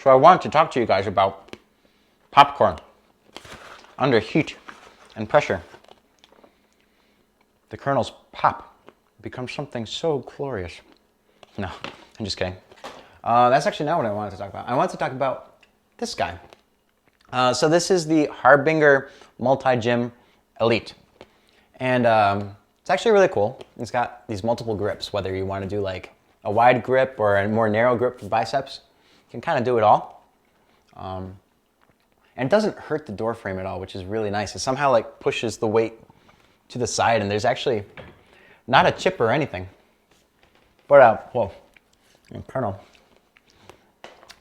So I wanted to talk to you guys about popcorn under heat and pressure. The kernels pop, become something so glorious. No, I'm just kidding. That's actually not what I wanted to talk about. I wanted to talk about this guy. So this is the Harbinger Multi-Gym Elite. And it's actually really cool. It's got these multiple grips, whether you want to do like a wide grip or a more narrow grip for biceps. You can kind of do it all. And it doesn't hurt the door frame at all, which is really nice. It somehow like pushes the weight to the side, and there's actually not a chip or anything. But, whoa, kernel.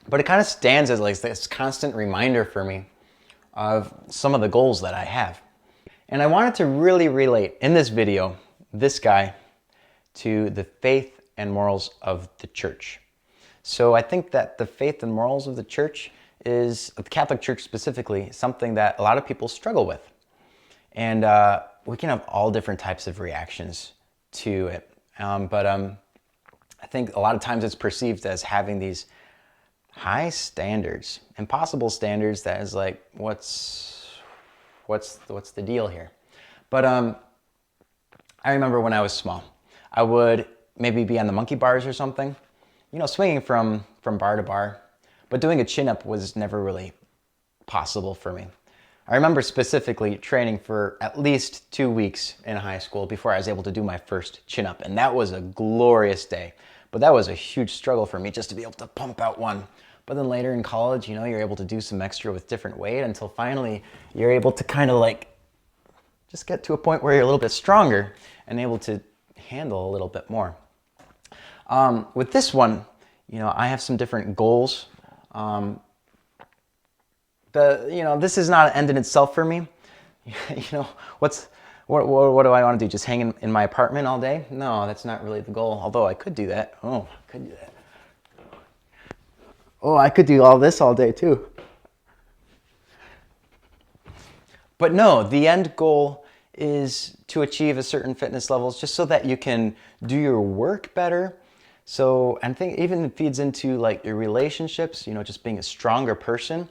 But it kind of stands as like this constant reminder for me of some of the goals that I have. And I wanted to really relate in this video, this guy, to the faith and morals of the church. So I think that the faith and morals of the church is, the Catholic Church specifically, something that a lot of people struggle with. And we can have all different types of reactions to it. I think a lot of times it's perceived as having these high standards, impossible standards that is like, what's the deal here? But I remember when I was small, I would maybe be on the monkey bars or something, you know, swinging from bar to bar, but doing a chin-up was never really possible for me. I remember specifically training for at least 2 weeks in high school before I was able to do my first chin-up, and that was a glorious day. But that was a huge struggle for me just to be able to pump out one. But then later in college, you know, you're able to do some extra with different weight until finally you're able to kind of like just get to a point where you're a little bit stronger and able to handle a little bit more. With this one, you know, I have some different goals. This is not an end in itself for me. You know, what do I want to do? Just hang in my apartment all day? No, that's not really the goal. Although I could do that. Oh, I could do that. Oh, I could do all this all day too. But no, the end goal is to achieve a certain fitness levels just so that you can do your work better. So, I think even it feeds into like your relationships, you know, just being a stronger person,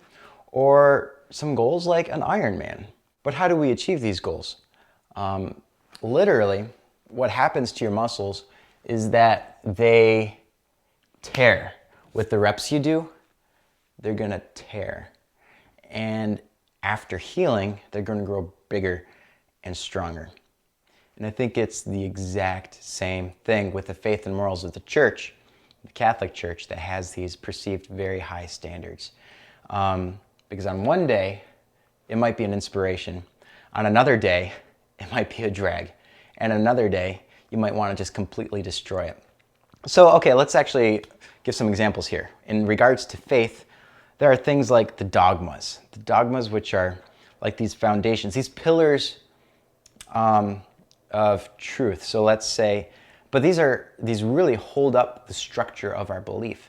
or some goals like an Ironman. But how do we achieve these goals? Literally, what happens to your muscles is that they tear. With the reps you do, they're gonna tear. And after healing, they're gonna grow bigger and stronger. And I think it's the exact same thing with the faith and morals of the church, the Catholic Church, that has these perceived very high standards. Because on one day, it might be an inspiration. On another day, it might be a drag. And another day, you might want to just completely destroy it. So, okay, let's actually give some examples here. In regards to faith, there are things like the dogmas. The dogmas, which are like these foundations, these pillars of truth. So let's say, but these really hold up the structure of our belief.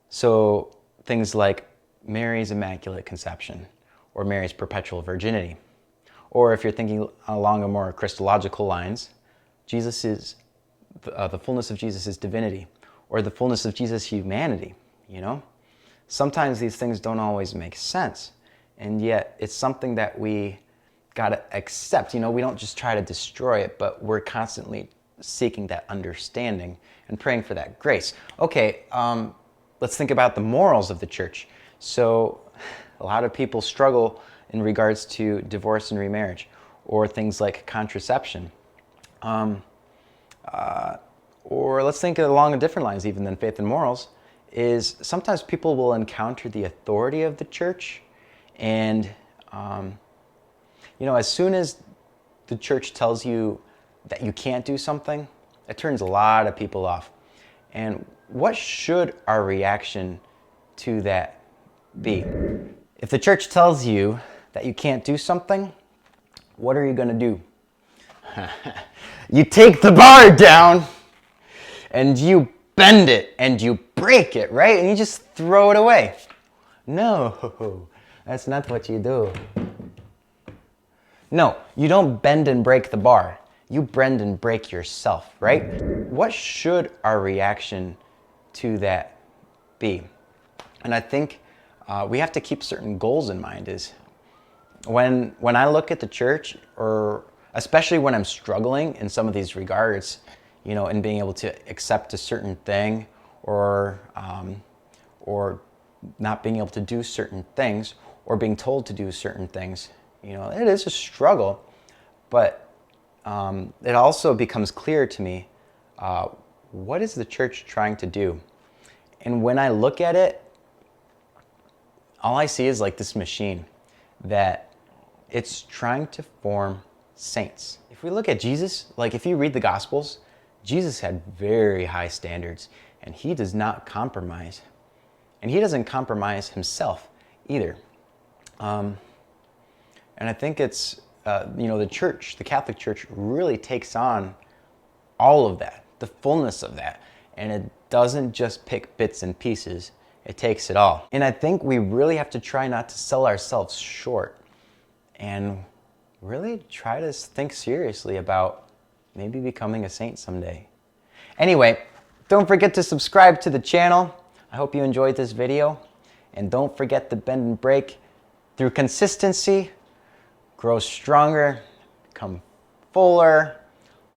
So things like Mary's Immaculate Conception, or Mary's perpetual virginity. Or if you're thinking along a more Christological lines, Jesus is the fullness of Jesus' divinity, or the fullness of Jesus' humanity, you know? Sometimes these things don't always make sense, and yet it's something that we gotta accept. You know, we don't just try to destroy it, but we're constantly seeking that understanding and praying for that grace. Okay, let's think about the morals of the church. So a lot of people struggle in regards to divorce and remarriage, or things like contraception. Or let's think along different lines even than faith and morals, is sometimes people will encounter the authority of the church, and you know, as soon as the church tells you that you can't do something, it turns a lot of people off. And what should our reaction to that be? If the church tells you that you can't do something, what are you going to do? You take the bar down and you bend it and you break it, right? And you just throw it away. No, that's not what you do. No, you don't bend and break the bar. You bend and break yourself, right? What should our reaction to that be? And I think we have to keep certain goals in mind. Is when I look at the church, or especially when I'm struggling in some of these regards, you know, in being able to accept a certain thing, or not being able to do certain things, or being told to do certain things, you know, it is a struggle. But it also becomes clear to me, what is the church trying to do? And when I look at it, all I see is like this machine that it's trying to form saints. If we look at Jesus, like if you read the Gospels, Jesus had very high standards, and he does not compromise. And he doesn't compromise himself either. And I think it's, you know, the church, the Catholic Church really takes on all of that, the fullness of that. And it doesn't just pick bits and pieces, it takes it all. And I think we really have to try not to sell ourselves short, and really try to think seriously about maybe becoming a saint someday. Anyway, don't forget to subscribe to the channel. I hope you enjoyed this video. And don't forget to bend and break through consistency, grow stronger, become fuller,